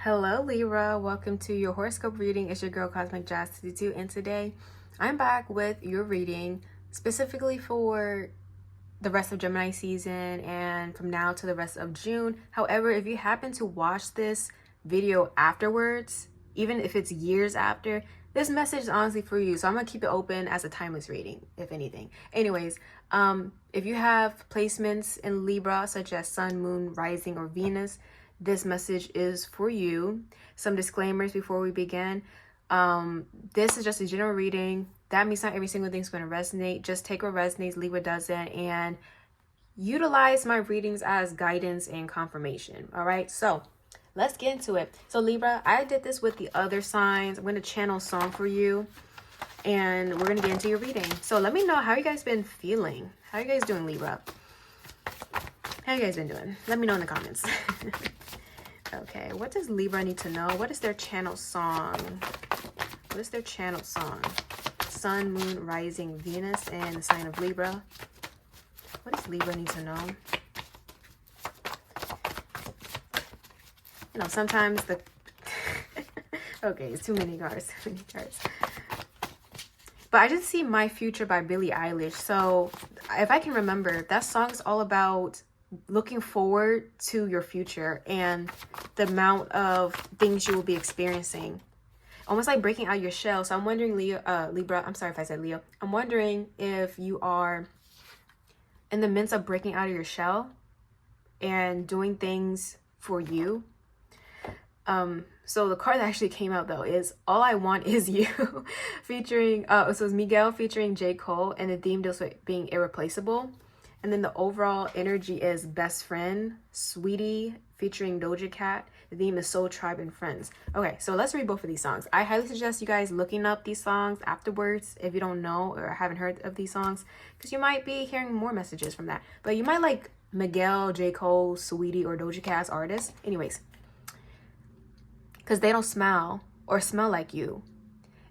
Hello Libra, welcome to your horoscope reading. It's your girl Cosmic Jazz 62, and today I'm back with your reading specifically for the rest of Gemini season and from now to the rest of June. However, if you happen to watch this video afterwards, even if it's years after, this message is honestly for you. So I'm gonna keep it open as a timeless reading, if anything. Anyways, if you have placements in Libra such as Sun, Moon, Rising, or Venus, this message is for you. Some disclaimers before we begin. This is just a general reading. That means not every single thing is going to resonate. Just take what resonates, leave what doesn't, and utilize my readings as guidance and confirmation. All right, so let's get into it. So Libra, I did this with the other signs. I'm going to channel a song for you, and we're going to get into your reading. So let me know how you guys been feeling. How you guys doing, Libra? How you guys been doing? Let me know in the comments. Okay, what does Libra need to know? What is their channel song? What is their channel song? Sun, Moon, Rising, Venus, and the sign of Libra. What does Libra need to know? You know, sometimes the... Okay, it's too many cards. Too many cards. But I just see My Future by Billie Eilish. So if I can remember, that song is all about looking forward to your future and the amount of things you will be experiencing, almost like breaking out your shell. So I'm wondering, Libra, I'm sorry if I said Leo, I'm wondering if you are in the midst of breaking out of your shell and doing things for you. So the card that actually came out though is All I Want Is You featuring so it's Miguel featuring J. Cole, and the theme deals with being irreplaceable. And then the overall energy is Best Friend, Sweetie, featuring Doja Cat. The theme is Soul Tribe and Friends. Okay, so let's read both of these songs. I highly suggest you guys looking up these songs afterwards if you don't know or haven't heard of these songs, because you might be hearing more messages from that. But you might like Miguel, J. Cole, Sweetie, or Doja Cat's artists. Anyways, because they don't smile or smell like you.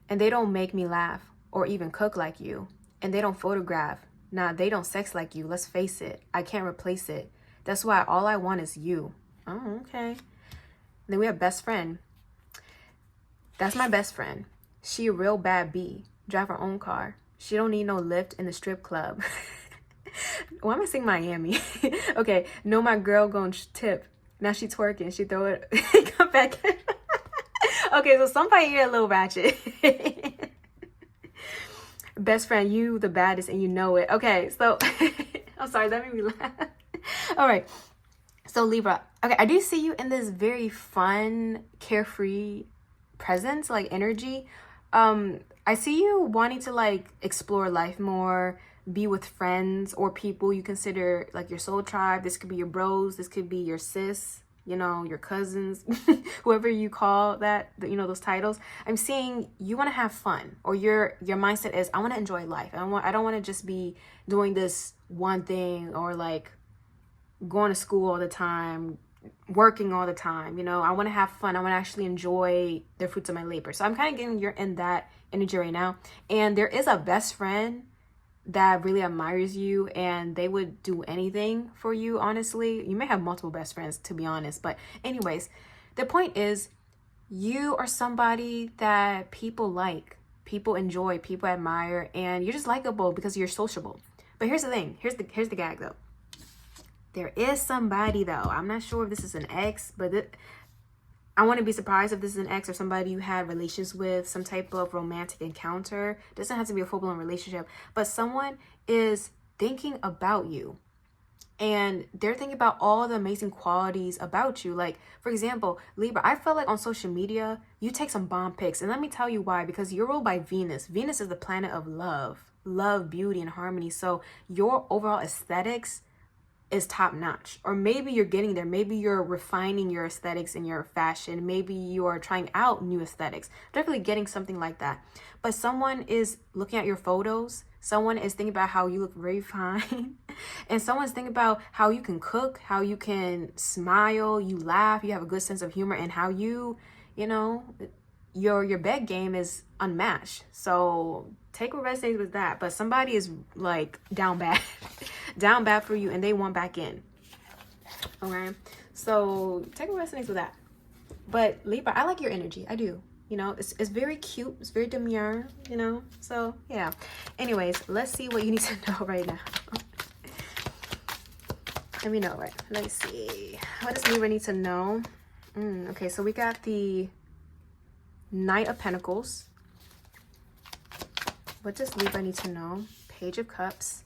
And they don't make me laugh or even cook like you. And they don't photograph. Nah, they don't sex like you. Let's face it. I can't replace it. That's why all I want is you. Oh, okay. Then we have Best Friend. That's my best friend. She a real bad bee. Drive her own car. She don't need no lift in the strip club. Why am I saying Miami? Okay. Know my girl gonna tip. Now she twerking. She throw it. Come back. Okay, so somebody here a little ratchet. Best friend, you the baddest and you know it. Okay, so I'm sorry, that made me laugh. All right, so Libra, okay, I do see you in this very fun, carefree presence, like energy. I see you wanting to like explore life more, be with friends or people you consider like your soul tribe. This could be your bros, this could be your sis, you know, your cousins, whoever you call that, you know, those titles. I'm seeing you want to have fun, or your mindset is, I want to enjoy life. I don't want to just be doing this one thing, or like going to school all the time, working all the time. You know, I want to have fun. I want to actually enjoy the fruits of my labor. So I'm kind of getting you're in that energy right now. And there is a best friend that really admires you, and they would do anything for you. Honestly, you may have multiple best friends, to be honest, but anyways, the point is you are somebody that people like, people enjoy, people admire, and you're just likable because you're sociable. But here's the thing, here's the gag though. There is somebody though, I'm not sure if this is an ex, but I want to be surprised if this is an ex or somebody you had relations with, some type of romantic encounter. It doesn't have to be a full-blown relationship, but someone is thinking about you. And they're thinking about all the amazing qualities about you. Like, for example, Libra, I felt like on social media, you take some bomb pics. And let me tell you why. Because you're ruled by Venus. Venus is the planet of love, beauty, and harmony. So your overall aesthetics is top notch. Or maybe you're getting there. Maybe you're refining your aesthetics and your fashion. Maybe you're trying out new aesthetics. Definitely getting something like that. But someone is looking at your photos. Someone is thinking about how you look very fine. And someone's thinking about how you can cook, how you can smile, you laugh, you have a good sense of humor, and how you know, your bed game is unmatched. So take what resonates with that. But somebody is like down bad down bad for you, and they want back in. Okay, so take what resonates with that. But Libra, I like your energy. I do. You know, it's very cute. It's very demure, you know. So, yeah. Anyways, let's see what you need to know right now. Let me know, right? Let me see. What does Libra need to know? Okay, so we got the Knight of Pentacles. What does Libra need to know? Page of Cups.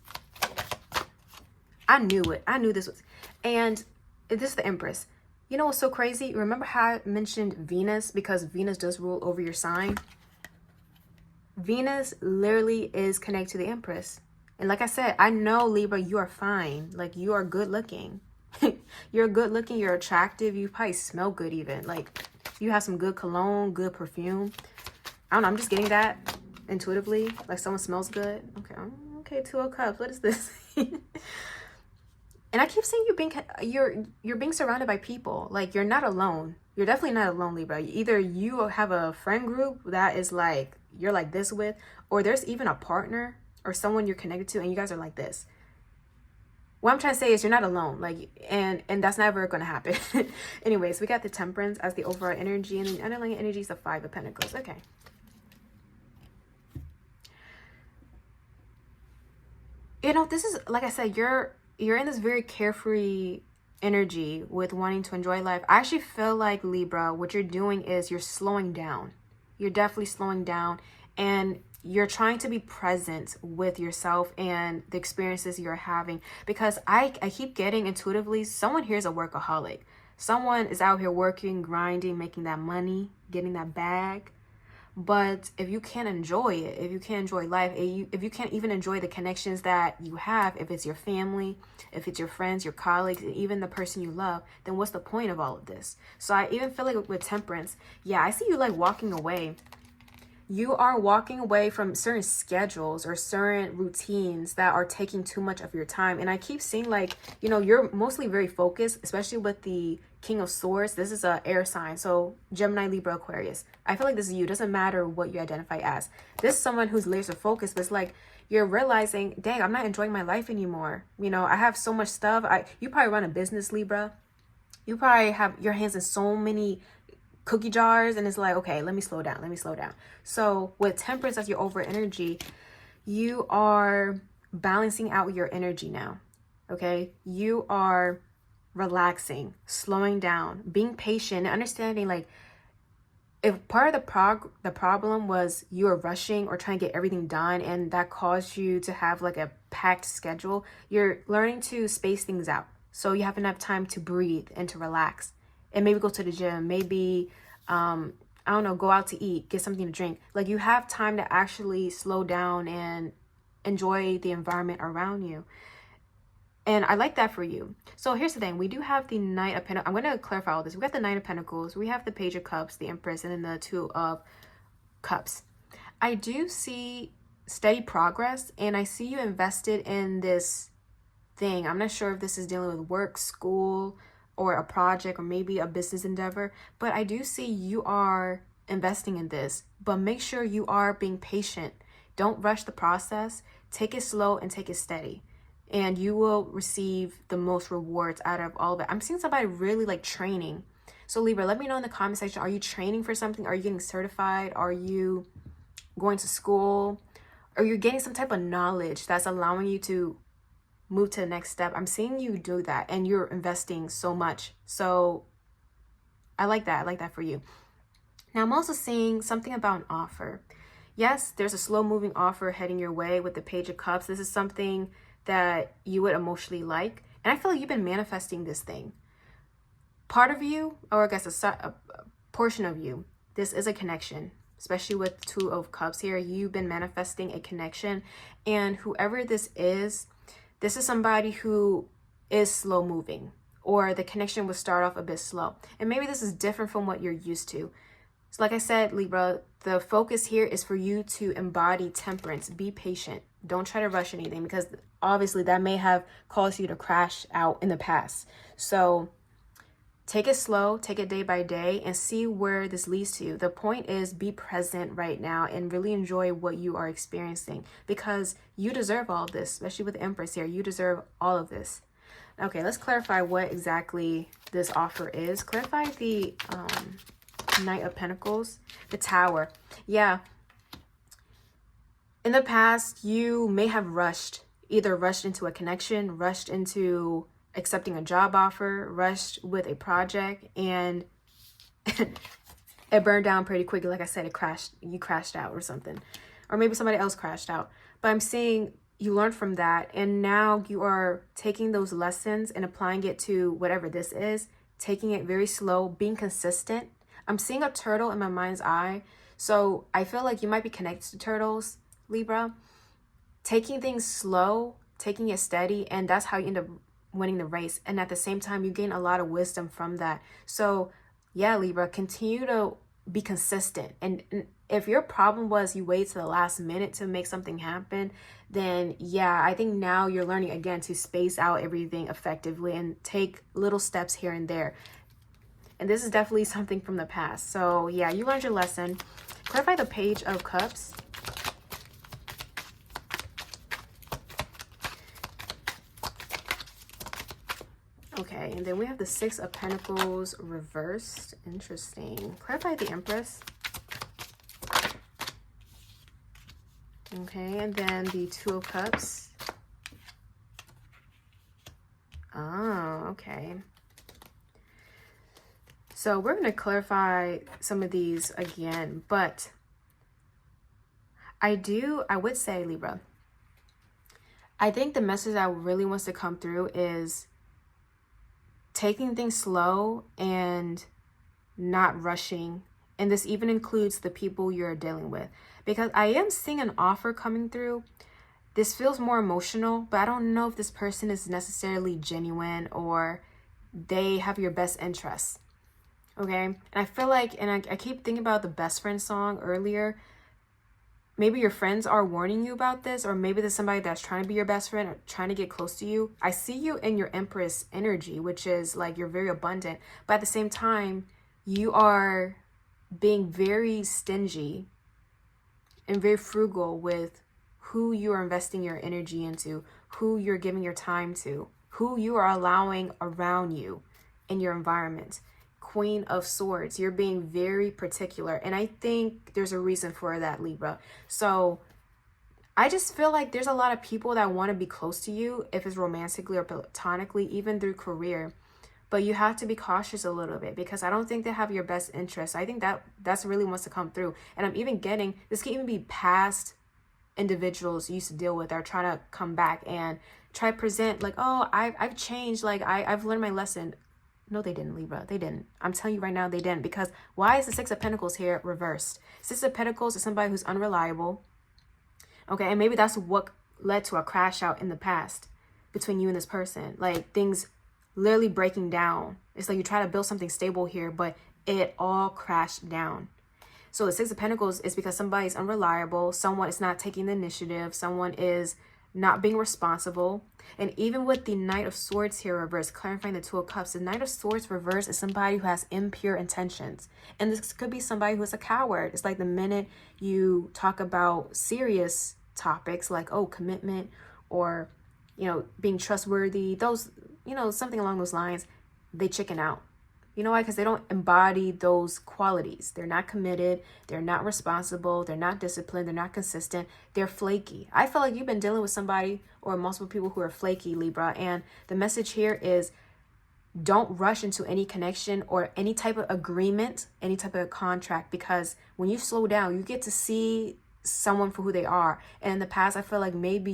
I knew it. I knew this was... And this is the Empress. You know what's so crazy? Remember how I mentioned Venus? Because Venus does rule over your sign. Venus literally is connected to the Empress. And like I said, I know, Libra, you are fine. Like, you are good looking. You're good looking. You're attractive. You probably smell good even. Like, you have some good cologne, good perfume. I don't know. I'm just getting that intuitively. Like, someone smells good. Okay. Okay, Two of Cups. What is this? And I keep seeing you're being surrounded by people. Like, you're not alone. You're definitely not alone, Libra. Either you have a friend group that is like, you're like this with, or there's even a partner or someone you're connected to and you guys are like this. What I'm trying to say is you're not alone. Like, and that's never going to happen. Anyways, we got the Temperance as the overall energy, and the underlying energy is the Five of Pentacles. Okay. You know, this is, like I said, you're in this very carefree energy with wanting to enjoy life. I actually feel like, Libra, what you're doing is you're slowing down. You're definitely slowing down, and you're trying to be present with yourself and the experiences you're having. Because I keep getting intuitively, someone here is a workaholic. Someone is out here working, grinding, making that money, getting that bag. But if you can't enjoy it, if you can't enjoy life, if you can't even enjoy the connections that you have, if it's your family, if it's your friends, your colleagues, and even the person you love, then what's the point of all of this? So I even feel like with Temperance, yeah, I see you like walking away. You are walking away from certain schedules or certain routines that are taking too much of your time. And I keep seeing, like, you know, you're mostly very focused, especially with the King of Swords. This is a air sign. So Gemini, Libra, Aquarius. I feel like this is you. It doesn't matter what you identify as. This is someone who's laser focused, but it's like you're realizing, dang, I'm not enjoying my life anymore. You know, I have so much stuff. You probably run a business, Libra. You probably have your hands in so many cookie jars, and it's like, okay, let me slow down. So with Temperance as your over energy, you are balancing out your energy now. Okay, you are relaxing, slowing down, being patient, and understanding, like, if part of the problem was you were rushing or trying to get everything done and that caused you to have like a packed schedule, you're learning to space things out so you have enough time to breathe and to relax. And maybe go to the gym, maybe, I don't know, go out to eat, get something to drink. Like, you have time to actually slow down and enjoy the environment around you. And I like that for you. So here's the thing. We do have the Knight of Pentacles. I'm going to clarify all this. We got the Knight of Pentacles. We have the Page of Cups, the Empress, and then the Two of Cups. I do see steady progress, and I see you invested in this thing. I'm not sure if this is dealing with work, school, or a project, or maybe a business endeavor, but I do see you are investing in this. But make sure you are being patient. Don't rush the process. Take it slow and take it steady, and you will receive the most rewards out of all of it. I'm seeing somebody really like training. So Libra, let me know in the comment section, are you training for something? Are you getting certified? Are you going to school? Are you getting some type of knowledge that's allowing you to move to the next step? I'm seeing you do that, and you're investing so much. So I like that. I like that for you. Now I'm also seeing something about an offer. Yes, there's a slow moving offer heading your way with the Page of Cups. This is something that you would emotionally like. And I feel like you've been manifesting this thing. Part of you, or I guess a portion of you, this is a connection. Especially with Two of Cups here, you've been manifesting a connection. And whoever this is somebody who is slow moving, or the connection will start off a bit slow. And maybe this is different from what you're used to. So like I said, Libra, the focus here is for you to embody temperance. Be patient. Don't try to rush anything, because obviously that may have caused you to crash out in the past. So take it slow, take it day by day, and see where this leads to. The point is, be present right now and really enjoy what you are experiencing, because you deserve all of this, especially with the Empress here. You deserve all of this. Okay, let's clarify what exactly this offer is. Clarify the Knight of Pentacles, the Tower. Yeah. In the past, you may have either rushed into a connection, rushed into accepting a job offer, rushed with a project, and it burned down pretty quickly. Like I said, you crashed out or something. Or maybe somebody else crashed out. But I'm saying you learned from that, and now you are taking those lessons and applying it to whatever this is, taking it very slow, being consistent. I'm seeing a turtle in my mind's eye. So I feel like you might be connected to turtles, Libra. Taking things slow, taking it steady, and that's how you end up winning the race. And at the same time, you gain a lot of wisdom from that. So yeah, Libra, continue to be consistent. And if your problem was you wait to the last minute to make something happen, then yeah, I think now you're learning again to space out everything effectively and take little steps here and there. And this is definitely something from the past. So yeah, you learned your lesson. Clarify the Page of Cups. Okay, and then we have the Six of Pentacles reversed. Interesting. Clarify the Empress. Okay, and then the Two of Cups. Oh, okay. So we're going to clarify some of these again, but I would say, Libra, I think the message that really wants to come through is taking things slow and not rushing. And this even includes the people you're dealing with, because I am seeing an offer coming through. This feels more emotional, but I don't know if this person is necessarily genuine or they have your best interests. Okay. And I feel like, and I keep thinking about the Best Friend song earlier. Maybe your friends are warning you about this, or maybe there's somebody that's trying to be your best friend or trying to get close to you. I see you in your Empress energy, which is like you're very abundant, but at the same time, you are being very stingy and very frugal with who you are investing your energy into, who you're giving your time to, who you are allowing around you in your environment. Queen of Swords, you're being very particular, and I think there's a reason for that, Libra. So I just feel like there's a lot of people that want to be close to you, if it's romantically or platonically, even through career, but you have to be cautious a little bit, because I don't think they have your best interest. I think that's really wants to come through. And I'm even getting, this can even be past individuals you used to deal with are trying to come back and try to present like, oh, I've changed, like I've learned my lesson. No, they didn't, Libra. They didn't. I'm telling you right now, they didn't. Because why is the Six of Pentacles here reversed? Six of Pentacles is somebody who's unreliable. Okay, and maybe that's what led to a crash out in the past between you and this person. Like things literally breaking down. It's like you try to build something stable here, but it all crashed down. So the Six of Pentacles is because somebody's unreliable. Someone is not taking the initiative. Someone is not being responsible. And even with the Knight of Swords here reversed, clarifying the Two of Cups, the Knight of Swords reversed is somebody who has impure intentions. And this could be somebody who is a coward. It's like the minute you talk about serious topics like, oh, commitment or, you know, being trustworthy, those, you know, something along those lines, they chicken out. You know why? Because they don't embody those qualities. They're not committed. They're not responsible. They're not disciplined. They're not consistent. They're flaky. I feel like you've been dealing with somebody or multiple people who are flaky, Libra. And the message here is don't rush into any connection or any type of agreement, any type of contract, because when you slow down, you get to see someone for who they are. And in the past, I feel like maybe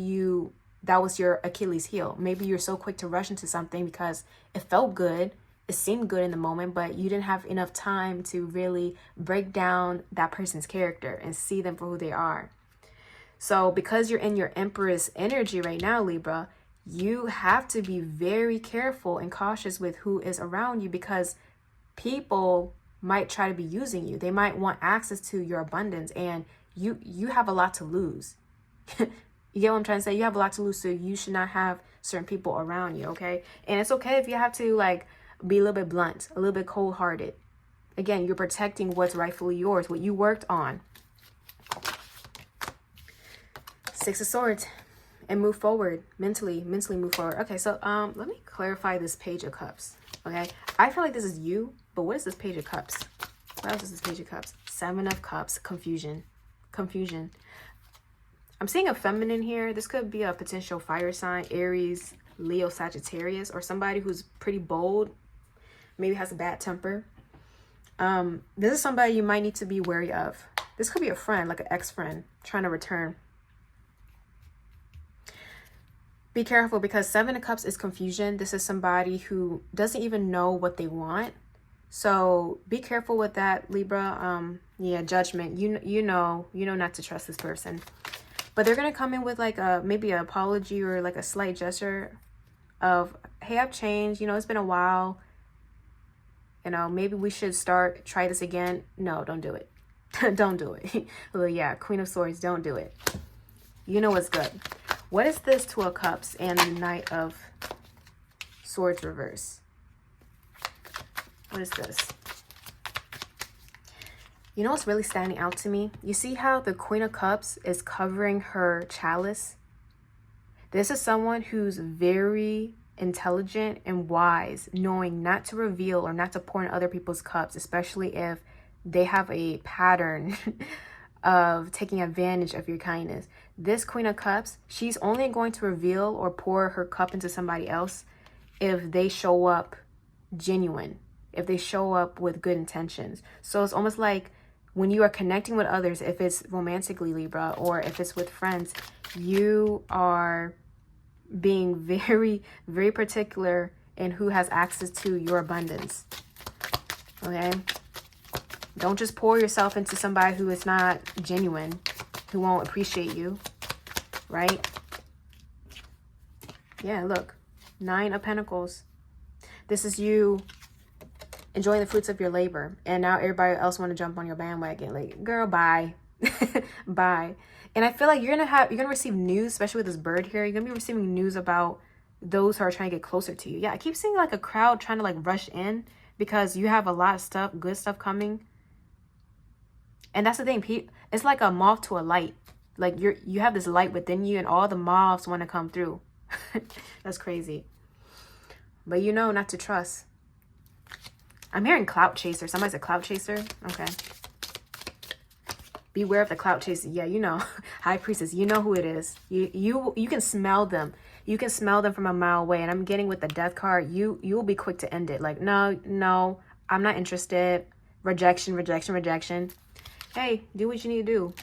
that was your Achilles heel. Maybe you're so quick to rush into something because it felt good. It seemed good in the moment, but you didn't have enough time to really break down that person's character and see them for who they are. So because you're in your Empress energy right now, Libra, you have to be very careful and cautious with who is around you, because people might try to be using you. They might want access to your abundance, and you have a lot to lose. You get what I'm trying to say? You have a lot to lose, so you should not have certain people around you, okay? And it's okay if you have to like be a little bit blunt, a little bit cold-hearted. Again, you're protecting what's rightfully yours, what you worked on. Six of Swords, and move forward mentally move forward. Okay, so let me clarify this Page of Cups. Okay, I feel like this is you, but what is this Page of Cups? What else is this Page of Cups? Seven of Cups. Confusion. Confusion. I'm seeing a feminine here. This could be a potential fire sign. Aries, Leo, Sagittarius. Or somebody who's pretty bold. Maybe has a bad temper. This is somebody you might need to be wary of. This could be a friend, like an ex-friend, trying to return. Be careful because Seven of Cups is confusion. This is somebody who doesn't even know what they want. So be careful with that, Libra. Yeah, judgment. You know not to trust this person. But they're gonna come in with like maybe an apology or like a slight gesture of, hey, I've changed. It's been a while. Maybe we should try this again. No, don't do it. Don't do it. Well, yeah, Queen of Swords, don't do it. You know what's good. What is this Two of Cups and the Knight of Swords reverse? What is this? You know what's really standing out to me? You see how the Queen of Cups is covering her chalice? This is someone who's very intelligent and wise, knowing not to reveal or not to pour in other people's cups, especially if they have a pattern of taking advantage of your kindness. This Queen of Cups, she's only going to reveal or pour her cup into somebody else if they show up genuine, if they show up with good intentions. So it's almost like when you are connecting with others, if it's romantically, Libra, or if it's with friends, you are being very, very particular in who has access to your abundance. Okay? Don't just pour yourself into somebody who is not genuine, who won't appreciate you, right? Yeah, look. 9 of Pentacles. This is you enjoying the fruits of your labor. And now everybody else want to jump on your bandwagon. Like, girl, bye. Bye. And I feel like you're gonna receive news, especially with this bird here. You're gonna be receiving news about those who are trying to get closer to you. Yeah, I keep seeing like a crowd trying to like rush in because you have a lot of stuff, good stuff coming. And that's the thing, it's like a moth to a light. Like you have this light within you and all the moths want to come through. That's crazy. But not to trust. I'm hearing clout chaser. Somebody's a clout chaser. Okay. Beware of the clout chaser. Yeah, High Priestess. You know who it is. You can smell them. You can smell them from a mile away. And I'm getting with the Death card. You will be quick to end it. Like, no, I'm not interested. Rejection, rejection, rejection. Hey, do what you need to do.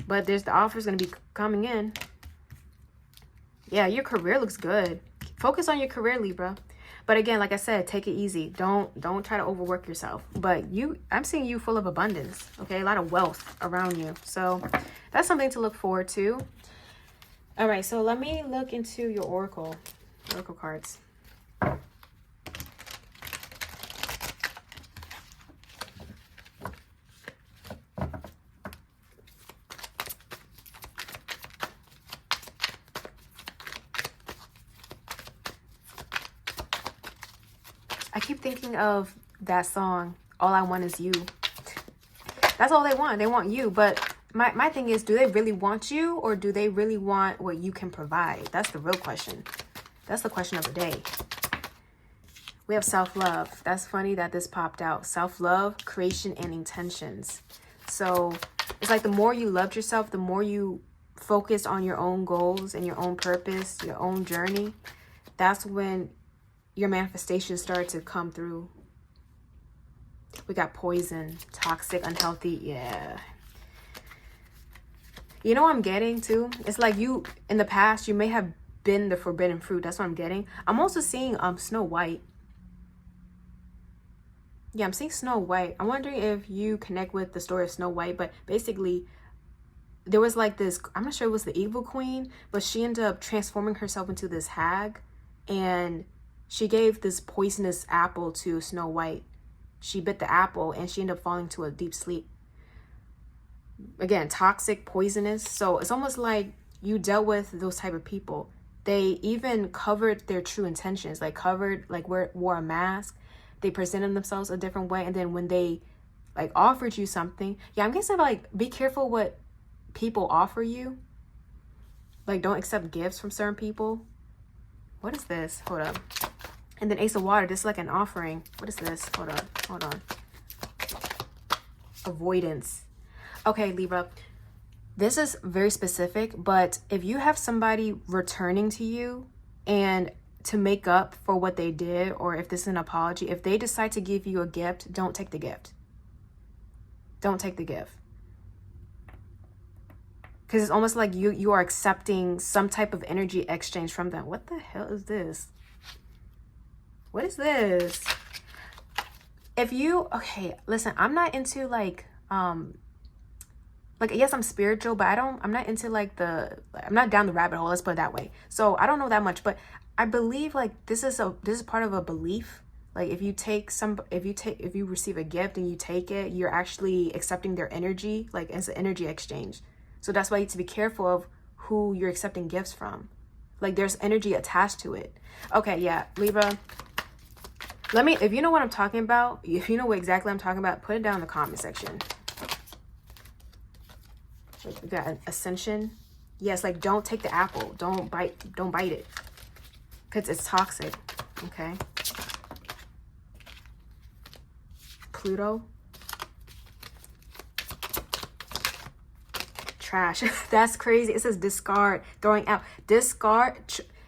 But the offer's going to be coming in. Yeah, your career looks good. Focus on your career, Libra. But again, like I said, take it easy. Don't try to overwork yourself. But I'm seeing you full of abundance. Okay, a lot of wealth around you. So that's something to look forward to. All right, so let me look into your oracle cards. I keep thinking of that song, All I Want Is You. That's all they want. They want you. But my thing is, do they really want you or do they really want what you can provide? That's the real question. That's the question of the day. We have self-love. That's funny that this popped out. Self-love, creation, and intentions. So it's like the more you loved yourself, the more you focus on your own goals and your own purpose, your own journey. That's when your manifestations start to come through. We got poison, toxic, unhealthy. Yeah. You know what I'm getting too? It's like you, in the past, you may have been the forbidden fruit. That's what I'm getting. I'm also seeing Snow White. Yeah, I'm seeing Snow White. I'm wondering if you connect with the story of Snow White. But basically, there was like this, I'm not sure it was the evil queen, but she ended up transforming herself into this hag. And she gave this poisonous apple to Snow White. She bit the apple and she ended up falling to a deep sleep. Again, toxic, poisonous. So it's almost like you dealt with those type of people. They even covered their true intentions, like wore a mask. They presented themselves a different way. And then when they like offered you something, yeah, I'm guessing like be careful what people offer you. Like don't accept gifts from certain people. What is this? Hold up. And then Ace of Water, this is like an offering. What is this? Hold on. avoidance. Okay, Libra, this is very specific, but if you have somebody returning to you and to make up for what they did, or if this is an apology, if they decide to give you a gift, don't take the gift. Don't take the gift. Because it's almost like you are accepting some type of energy exchange from them. What the hell is this? What is this? If you, okay, listen, I'm not into like yes, I'm spiritual, but I'm not into like I'm not down the rabbit hole, let's put it that way. So I don't know that much, but I believe like this is part of a belief. Like if you receive a gift and you take it, you're actually accepting their energy, like it's an energy exchange. So that's why you need to be careful of who you're accepting gifts from. Like there's energy attached to it. Okay, yeah, Libra. If you know what I'm talking about, if you know what exactly I'm talking about, put it down in the comment section. We got an ascension. Yes, like don't take the apple. Don't bite it. Because it's toxic. Okay. Pluto. Trash. That's crazy. It says discard, throwing out. Discard.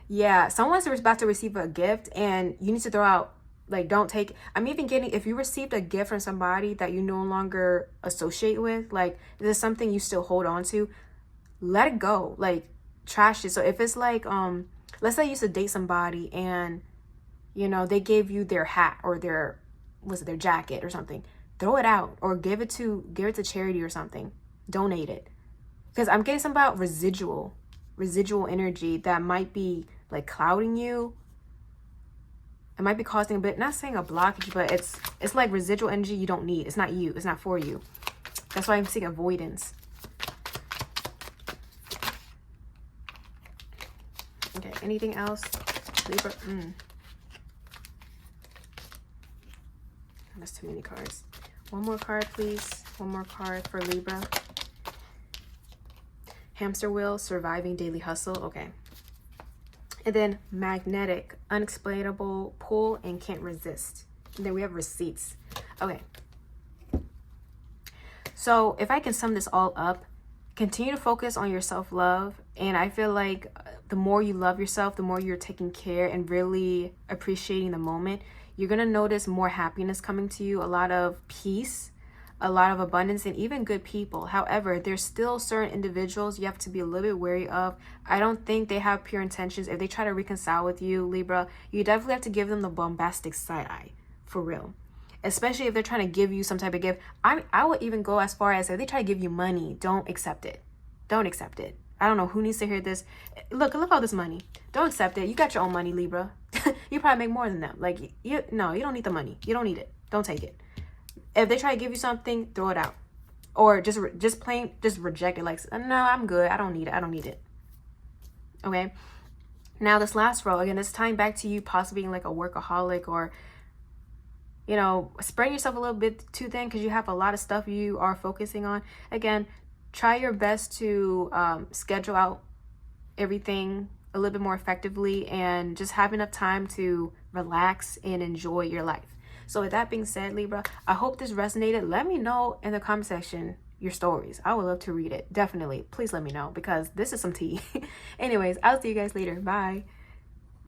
Yeah, someone's about to receive a gift and you need to throw out. Like, don't take. I'm even getting, if you received a gift from somebody that you no longer associate with, like, this is something you still hold on to, let it go. Like, trash it. So if it's like, let's say you used to date somebody and, you know, they gave you their hat or their jacket or something, throw it out or give it to charity or something. Donate it. Because I'm getting some about residual energy that might be like clouding you. It might be causing a bit, not saying a blockage, but it's like residual energy you don't need. It's not you. It's not for you. That's why I'm seeing avoidance. Okay, anything else? Libra. That's too many cards. One more card, please. One more card for Libra. Hamster wheel, surviving daily hustle. Okay. And then magnetic, unexplainable pull and can't resist. And then we have receipts. Okay. So if I can sum this all up, continue to focus on your self-love. And I feel like the more you love yourself, the more you're taking care and really appreciating the moment, you're going to notice more happiness coming to you, a lot of peace, a lot of abundance, and even good people. However, there's still certain individuals you have to be a little bit wary of. I don't think they have pure intentions. If they try to reconcile with you, Libra, you definitely have to give them the bombastic side eye, for real. Especially if they're trying to give you some type of gift. I would even go as far as if they try to give you money, don't accept it. Don't accept it. I don't know who needs to hear this. Look all this money. Don't accept it. You got your own money, Libra. You probably make more than them. Like, you don't need the money. You don't need it. Don't take it. If they try to give you something, throw it out. Or just reject it. Like, no, I'm good. I don't need it. I don't need it. Okay. Now this last row, again, it's tying back to you possibly being like a workaholic or, you know, spreading yourself a little bit too thin because you have a lot of stuff you are focusing on. Again, try your best to schedule out everything a little bit more effectively and just have enough time to relax and enjoy your life. So with that being said, Libra, I hope this resonated. Let me know in the comment section your stories. I would love to read it. Definitely. Please let me know because this is some tea. Anyways, I'll see you guys later. Bye.